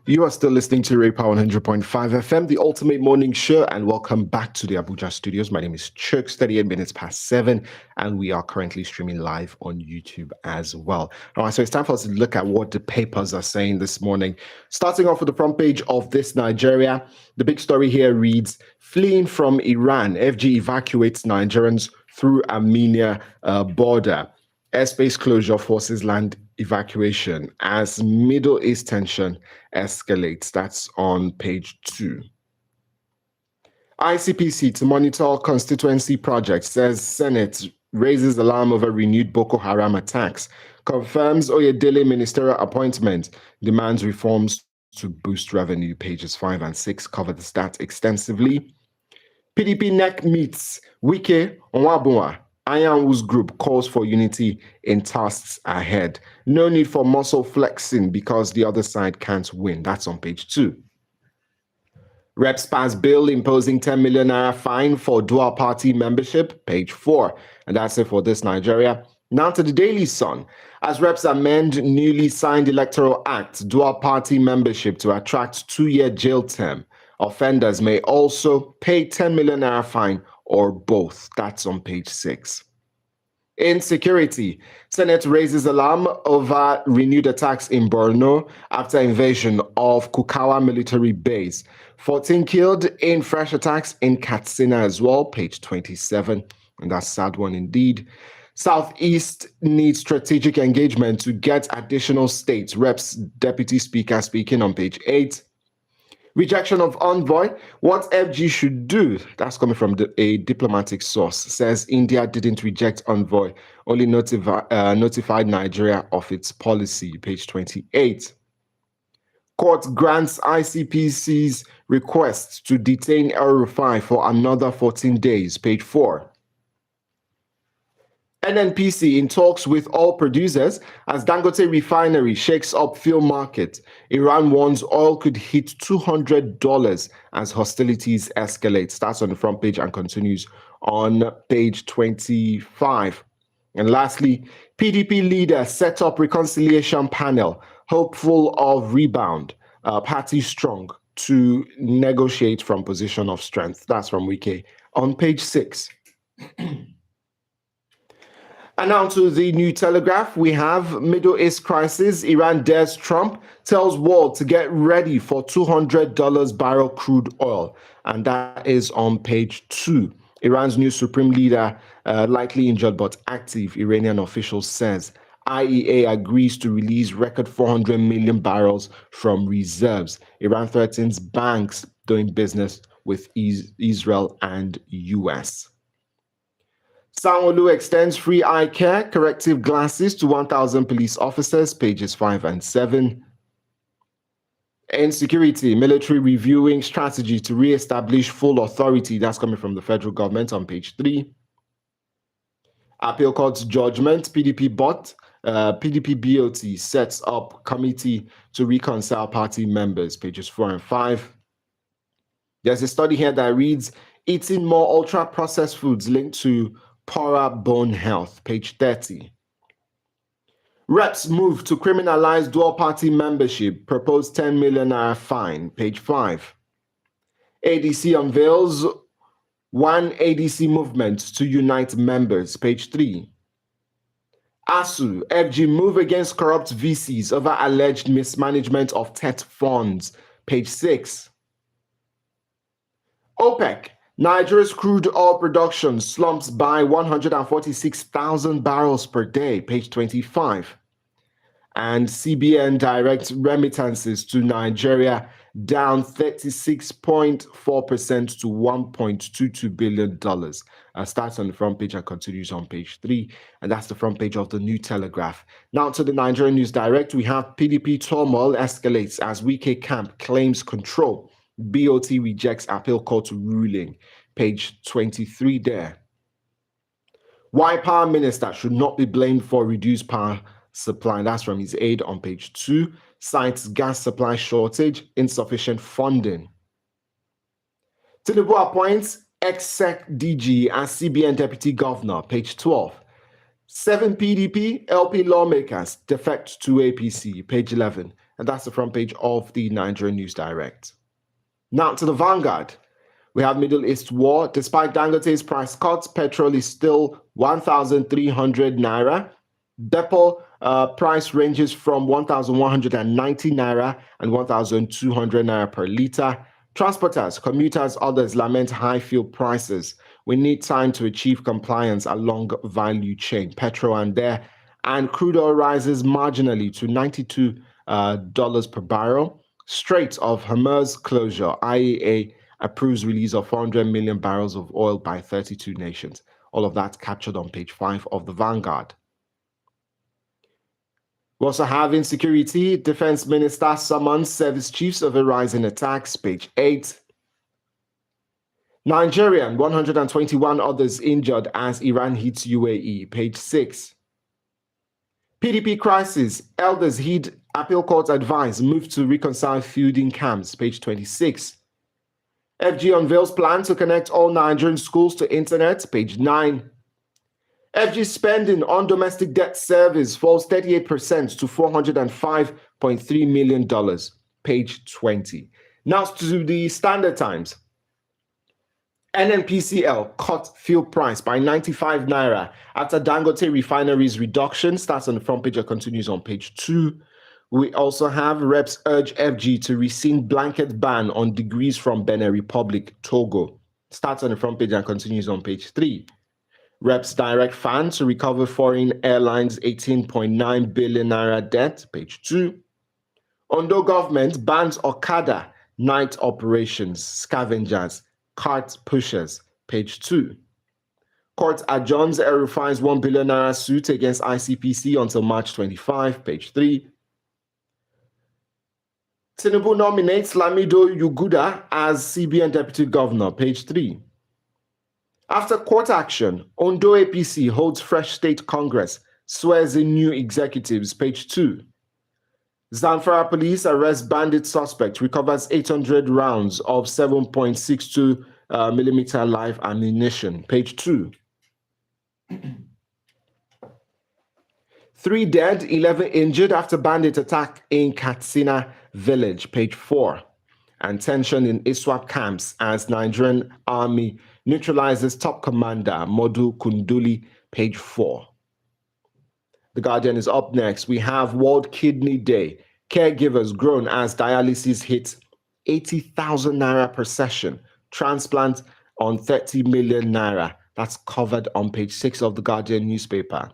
You are still listening to Ray Power 100.5 FM, the ultimate morning show, and welcome back to the Abuja studios. My name is Chooks, 38 minutes past 7, and we are currently streaming live on YouTube as well. All right, so it's time for us to look at what the papers are saying this morning. Starting off with the front page of This Nigeria, the big story here reads, fleeing from Iran, FG evacuates Nigerians through Armenia border. Airspace closure forces land evacuation as Middle East tension escalates. That's on page 2. ICPC to monitor constituency projects says Senate raises alarm over renewed Boko Haram attacks. Confirms Oyedele ministerial appointment. Demands reforms to boost revenue. Pages 5 and 6 cover the stat extensively. PDP neck meets Wike Onwabunwa. Anyanwu's group calls for unity in tasks ahead. No need for muscle flexing because the other side can't win. That's on page 2. Reps pass bill imposing 10 million naira fine for dual party membership. Page 4. And that's it for This Nigeria. Now to the Daily Sun. As reps amend newly signed electoral act, dual party membership to attract 2-year jail term. Offenders may also pay 10 million naira fine or both. That's on page 6. Insecurity. Senate raises alarm over renewed attacks in Borno after invasion of Kukawa military base. 14 killed in fresh attacks in Katsina as well. Page 27. And that's a sad one indeed. Southeast needs strategic engagement to get additional states. Reps Deputy Speaker speaking on page 8. Rejection of envoy. What FG should do, that's coming from a diplomatic source, says India didn't reject envoy, only notified Nigeria of its policy. Page 28. Court grants ICPC's request to detain El-Rufai for another 14 days. Page 4. NNPC in talks with oil producers as Dangote refinery shakes up fuel market. Iran warns oil could hit $200 as hostilities escalate. Starts on the front page and continues on page 25. And lastly, PDP leader set up reconciliation panel, hopeful of rebound. Party strong to negotiate from position of strength. That's from Wike on page 6. And now to the New Telegraph, we have Middle East crisis. Iran dares Trump, tells world to get ready for $200 barrel crude oil. And that is on page 2. Iran's new supreme leader, likely injured but active, Iranian officials says. IEA agrees to release record 400 million barrels from reserves. Iran threatens banks doing business with Israel and US. Sanwo-Olu extends free eye care, corrective glasses to 1,000 police officers, pages 5 and 7. Insecurity, military reviewing strategy to re-establish full authority. That's coming from the federal government on page 3. Appeal court's judgment, PDP BOT sets up committee to reconcile party members, pages 4 and 5. There's a study here that reads, eating more ultra-processed foods linked to poorer bone health, page 30. Reps move to criminalize dual party membership, proposed 10 million naira fine, page 5. ADC unveils one ADC movement to unite members, page 3. ASU, FG move against corrupt VCs over alleged mismanagement of TET funds, page 6. OPEC, Nigeria's crude oil production slumps by 146,000 barrels per day, page 25. And CBN directs remittances to Nigeria down 36.4% to $1.22 billion. Starts on the front page and continues on page 3. And that's the front page of the New Telegraph. Now to the Nigerian News Direct, we have PDP turmoil escalates as Wike camp claims control. BOT rejects appeal court ruling. Page 23 there. Why power minister should not be blamed for reduced power supply. That's from his aide on page 2. Cites gas supply shortage, insufficient funding. Tinubu appoints ex-SEC DG as CBN deputy governor. Page 12. 7 PDP LP lawmakers defect to APC. Page 11. And that's the front page of the Nigerian News Direct. Now to the Vanguard. We have Middle East war. Despite Dangote's price cuts, petrol is still 1,300 naira. Depot price ranges from 1,190 naira and 1,200 naira per litre. Transporters, commuters, others lament high fuel prices. We need time to achieve compliance along value chain. Petrol and there, and crude oil rises marginally to $92 per barrel. Strait of Hormuz closure. IEA approves release of 400 million barrels of oil by 32 nations. All of that captured on page 5 of the Vanguard. We also have insecurity. Defense Minister summons service chiefs over rising attacks, page 8. Nigerian, 121 others injured as Iran hits UAE, page 6. PDP crisis. Elders heed appeal court advice, move to reconcile feuding camps, page 26. FG unveils plan to connect all Nigerian schools to internet, page 9. FG spending on domestic debt service falls 38% to $405.3 million, page 20. Now to the Standard Times. NNPCL cut fuel price by 95 naira after Dangote refineries reduction. Starts on the front page and continues on page 2. We also have reps urge FG to rescind blanket ban on degrees from Benin Republic, Togo. Starts on the front page and continues on page 3. Reps direct fan to recover foreign airlines 18.9 billion naira debt, page 2. Ondo government bans Okada night operations, scavengers, cart pushers, page 2. Court adjourns El-Rufai's 1 billion naira suit against ICPC until March 25, page 3. Tinubu nominates Lamido Yuguda as CBN Deputy Governor, page 3. After court action, Ondo APC holds fresh state congress, swears in new executives, page 2. Zamfara police arrests bandit suspect, recovers 800 rounds of 7.62 millimeter live ammunition, page 2. 3 dead, 11 injured after bandit attack in Katsina village, page 4. And tension in ISWAP camps as Nigerian army neutralizes top commander Modu Kunduli, page 4. The Guardian is up next. We have World Kidney Day. Caregivers groan as dialysis hits 80,000 naira per session. Transplant on 30 million naira. That's covered on page 6 of the Guardian newspaper.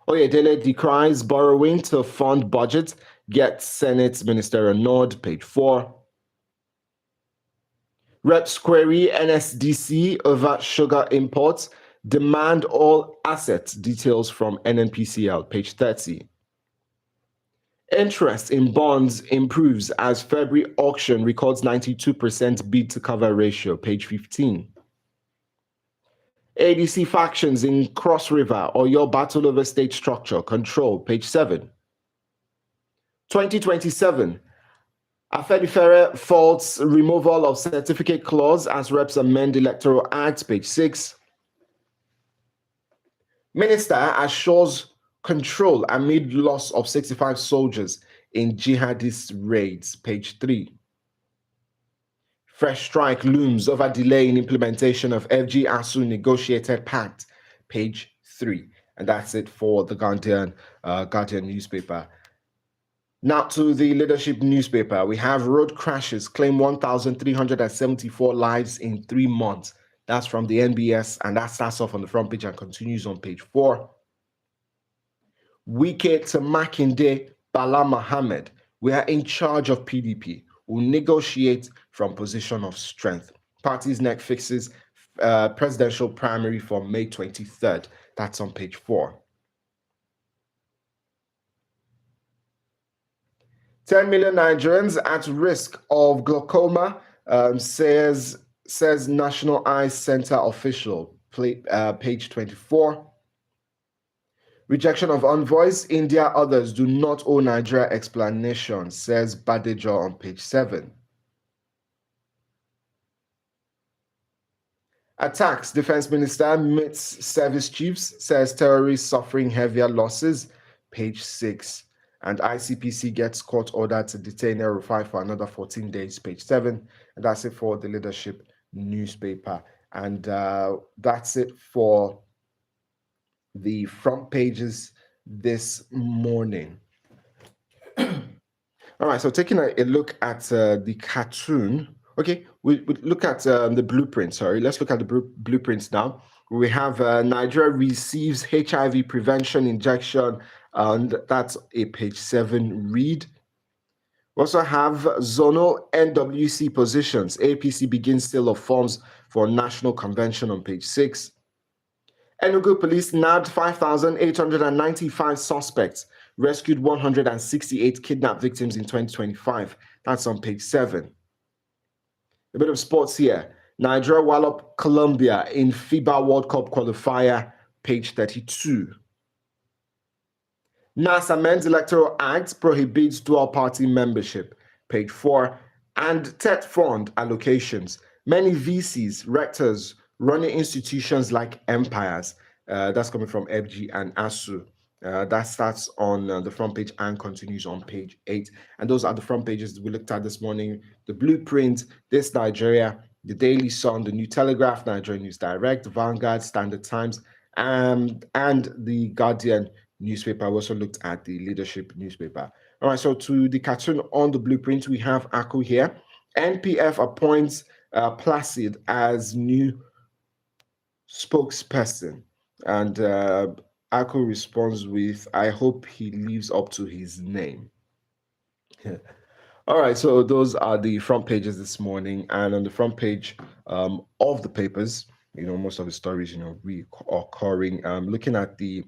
Oyedele decries borrowing to fund budget, gets Senate ministerial nod, page 4. Reps query NSDC over sugar imports, demand all assets details from NNPCL, page 30. Interest in bonds improves as February auction records 92% bid to cover ratio, page 15. ADC factions in Cross River or your battle over state structure, control, page 7. 2027. Afenifere faults removal of certificate clause as reps amend electoral act, page 6. Minister assures control amid loss of 65 soldiers in jihadist raids, page 3. Fresh strike looms over delay in implementation of FG ASU negotiated pact, page 3. And that's it for the Guardian newspaper. Now to the Leadership newspaper. We have road crashes claim 1,374 lives in 3 months. That's from the NBS, and that starts off on the front page and continues on page 4. Wike to Makinde, Bala Mohammed. We are in charge of PDP. We'll negotiate from position of strength. Party's neck fixes presidential primary for May 23rd. That's on page 4. 10 million Nigerians at risk of glaucoma, says National Eye Center official, page 24. Rejection of envoys, India others do not owe Nigeria explanation, says Badejo on page 7. Attacks, Defense Minister meets service chiefs, says terrorists suffering heavier losses, page 6. And ICPC gets court order to detain El Rufai for another 14 days, page 7. And that's it for the Leadership newspaper. And that's it for the front pages this morning. All right, so taking a look at the cartoon. Okay, we look at the blueprint. Sorry, let's look at the blueprints now. We have Nigeria receives HIV prevention injection, and that's a page 7 read. We also have zonal NWC positions. APC begins sale of forms for national convention on page 6. Enugu police nabbed 5,895 suspects, rescued 168 kidnapped victims in 2025. That's on page 7. A bit of sports here. Nigeria wallop Colombia in FIBA World Cup qualifier, page 32. NAS amends Electoral Act, prohibits dual party membership, page 4. And TET fund allocations. Many VCs, rectors, running institutions like empires. That's coming from FG and ASU. That starts on the front page and continues on page 8. And those are the front pages we looked at this morning. The blueprint, This Nigeria, the Daily Sun, the New Telegraph, Nigeria News Direct, Vanguard, Standard Times, and the Guardian newspaper. We also looked at the Leadership newspaper. All right, so to the cartoon on the blueprint, we have Aku here. NPF appoints Placid as new spokesperson. And Aku responds with, I hope he lives up to his name. All right, so those are the front pages this morning. And on the front page of the papers, most of the stories, reoccurring, looking at the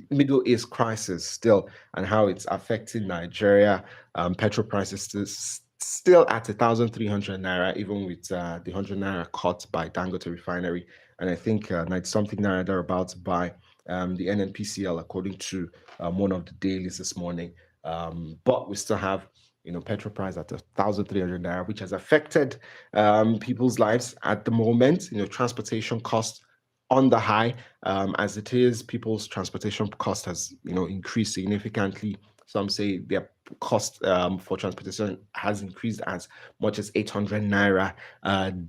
Middle East crisis still and how it's affecting Nigeria. Petrol prices still at 1,300 naira, even with the 100 naira cut by Dangote Refinery, and I think 90 something naira thereabouts by the NNPCL, according to one of the dailies this morning. But we still have petrol price at 1,300 naira, which has affected people's lives at the moment. Transportation costs on the high, as it is. People's transportation cost has increased significantly. Some say their cost for transportation has increased as much as 800 naira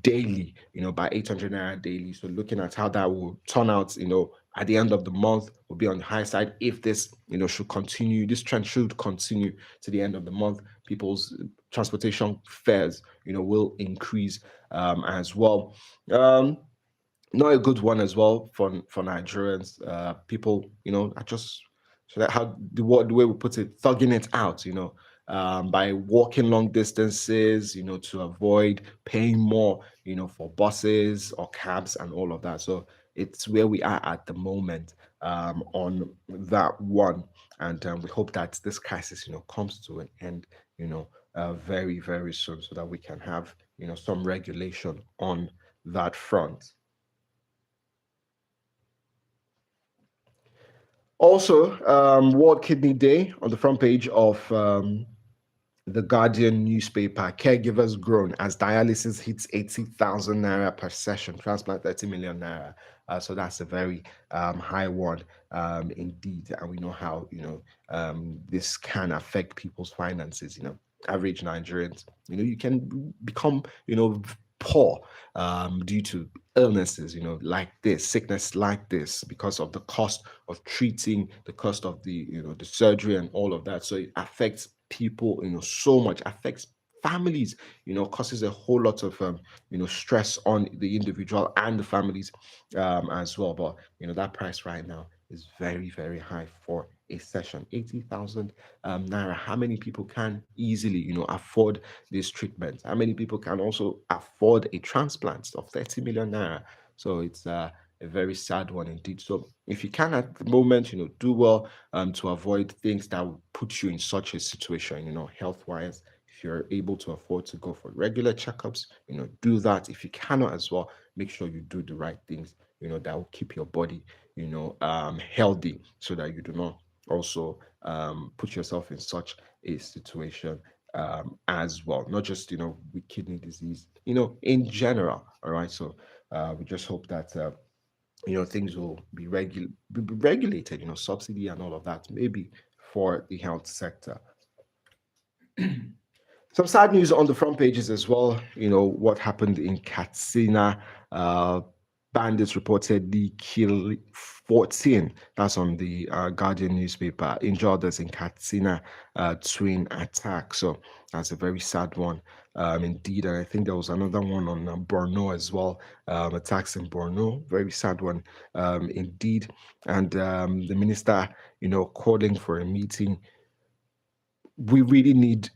daily, by 800 naira daily. So looking at how that will turn out, at the end of the month, will be on the high side. If this, should continue, this trend should continue to the end of the month, people's transportation fares, will increase as well. Not a good one as well for Nigerians. People, are just so that how the way we put it, thugging it out, by walking long distances, to avoid paying more, for buses or cabs and all of that. So it's where we are at the moment on that one, and we hope that this crisis, comes to an end, very, very soon, so that we can have, some regulation on that front. Also, World Kidney Day on the front page of the Guardian newspaper. Caregivers groan as dialysis hits 80,000 naira per session, transplant 30 million naira. So that's a very high one indeed. And we know how, this can affect people's finances. Average Nigerians, you can become, poor due to illnesses, like this, sickness like this, because of the cost of treating, the cost of the, the surgery and all of that. So it affects people, so much, affects families, causes a whole lot of, stress on the individual and the families as well. But, that price right now is very, very high for a session. 80,000 naira. How many people can easily, afford this treatment? How many people can also afford a transplant of 30 million naira? So it's a very sad one indeed. So if you can at the moment, do well to avoid things that will put you in such a situation, health-wise. If you're able to afford to go for regular checkups, do that. If you cannot as well, make sure you do the right things, that will keep your body, healthy, so that you do not also put yourself in such a situation as well. Not just, with kidney disease, in general. All right. So we just hope that things will be regulated, subsidy and all of that, maybe for the health sector. Some sad news on the front pages as well. What happened in Katsina. Bandits reportedly kill 14. That's on the Guardian newspaper. Injured others in Katsina twin attack. So that's a very sad one indeed. And I think there was another one on Borno as well. Attacks in Borno. Very sad one indeed. And the minister, calling for a meeting. We really need,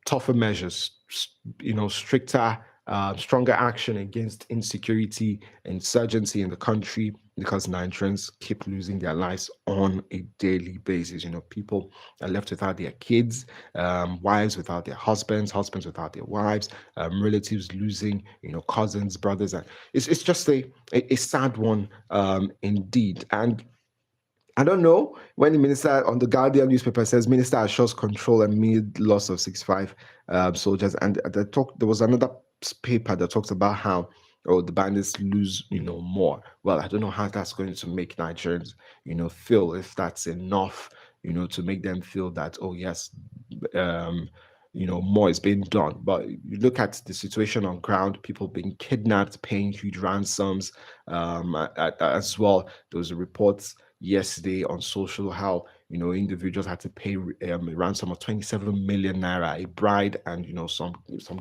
tougher measures, stricter, stronger action against insecurity, insurgency in the country, because Nigerians keep losing their lives on a daily basis. People are left without their kids, wives without their husbands, husbands without their wives, relatives losing, cousins, brothers. And it's just a sad one indeed. And I don't know when the minister on the Guardian newspaper says minister assures control amid loss of 65 soldiers, and there was another paper that talks about how the bandits lose more. Well, I don't know how that's going to make Nigerians feel, if that's enough to make them feel that, oh yes, more is being done. But you look at the situation on ground, people being kidnapped, paying huge ransoms as well. There was a report yesterday on social how individuals had to pay a ransom of 27 million naira, a bride, and some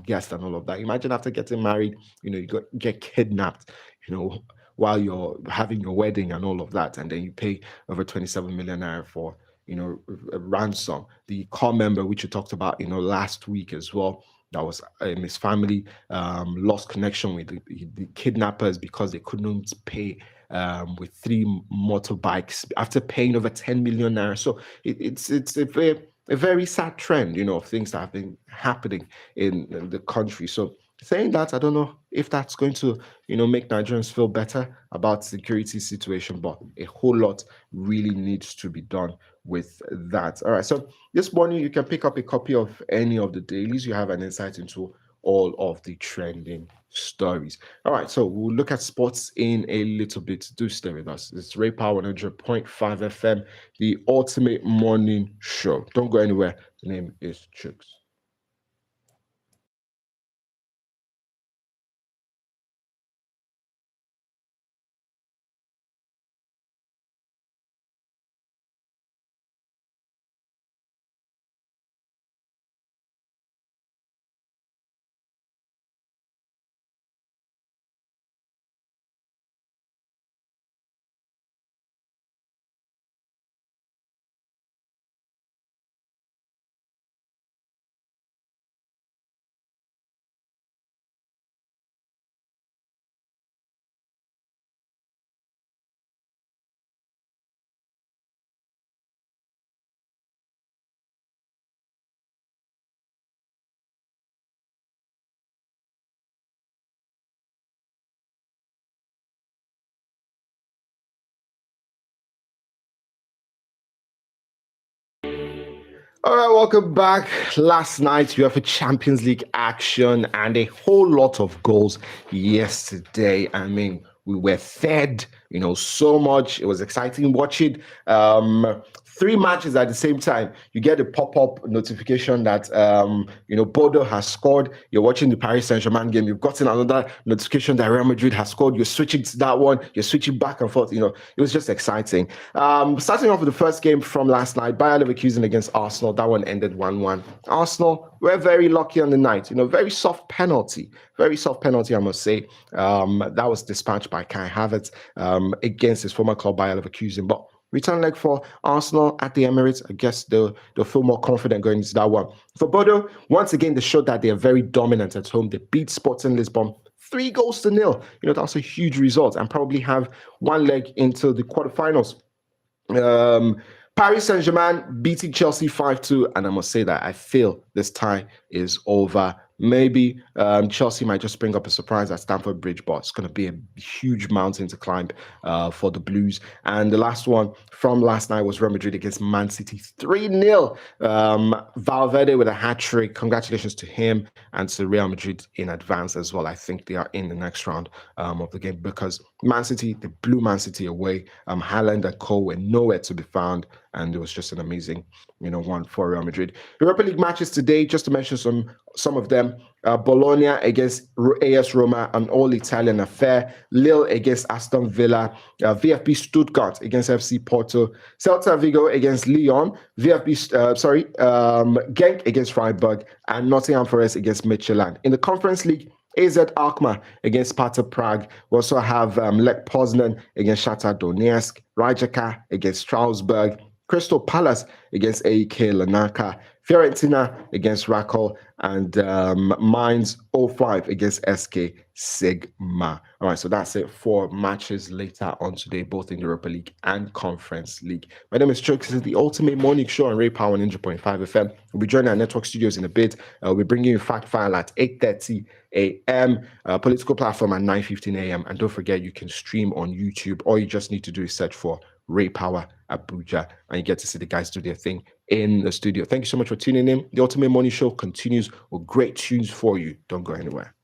guests and all of that. Imagine after getting married, you get kidnapped, while you're having your wedding and all of that, and then you pay over 27 million naira for a ransom. The core member, which you talked about last week as well, that was his family lost connection with the kidnappers because they couldn't pay with 3 motorbikes after paying over 10 million naira. So it's a very sad trend, of things that have been happening in the country. So saying that, I don't know if that's going to, make Nigerians feel better about the security situation, but a whole lot really needs to be done with that. All right. So this morning, you can pick up a copy of any of the dailies. You have an insight into all of the trending stories. All right, so we'll look at sports in a little bit. Do stay with us. It's Ray Power 100.5 FM, the ultimate morning show. Don't go anywhere. The name is Chooks. All right, welcome back. Last night, UEFA Champions League action and a whole lot of goals yesterday. I mean, we were fed, so much. It was exciting watching 3 matches at the same time. You get a pop-up notification that, Bodo has scored. You're watching the Paris Saint-Germain game. You've gotten another notification that Real Madrid has scored. You're switching to that one. You're switching back and forth. It was just exciting. Starting off with the first game from last night, Bayer Leverkusen against Arsenal. That one ended 1-1. Arsenal were very lucky on the night. Very soft penalty. Very soft penalty, I must say. That was dispatched by Kai Havertz against his former club, Bayer Leverkusen. But return leg for Arsenal at the Emirates. I guess they'll feel more confident going into that one. For Bodo, once again, they showed that they are very dominant at home. They beat Sporting Lisbon 3-0. That's a huge result, and probably have one leg into the quarterfinals. Paris Saint-Germain beating Chelsea 5-2, and I must say that I feel this tie is over. Maybe Chelsea might just bring up a surprise at Stamford Bridge, but it's going to be a huge mountain to climb for the Blues. And the last one from last night was Real Madrid against Man City 3-0. Valverde with a hat-trick. Congratulations to him and to Real Madrid in advance as well. I think they are in the next round of the game because Man City, they blew Man City away. Haaland and Co were nowhere to be found. and it was just an amazing, one for Real Madrid. Europa League matches today, just to mention some of them. Bologna against AS Roma, an all-Italian affair. Lille against Aston Villa. VfB Stuttgart against FC Porto. Celta Vigo against Lyon. Genk against Freiburg. And Nottingham Forest against Midtjylland. In the Conference League, AZ Alkmaar against Sparta Prague. We also have Lech Poznan against Shakhtar Donetsk. Rijeka against Strasbourg. Crystal Palace against AEK Larnaca, Fiorentina against Rakol, and Mainz 05 against SK Sigma. All right, so that's it for matches later on today, both in Europa League and Conference League. My name is Chuck. This is the Ultimate Morning Show on Ray Power 100.5 FM. We'll be joining our network studios in a bit. We'll be bringing you Fact File at 8:30 a.m., political platform at 9:15 a.m. And don't forget, you can stream on YouTube. All you just need to do is search for Ray Power Abuja, and you get to see the guys do their thing in the studio. Thank you so much for tuning in. The Ultimate Morning Show continues with great tunes for you. Don't go anywhere.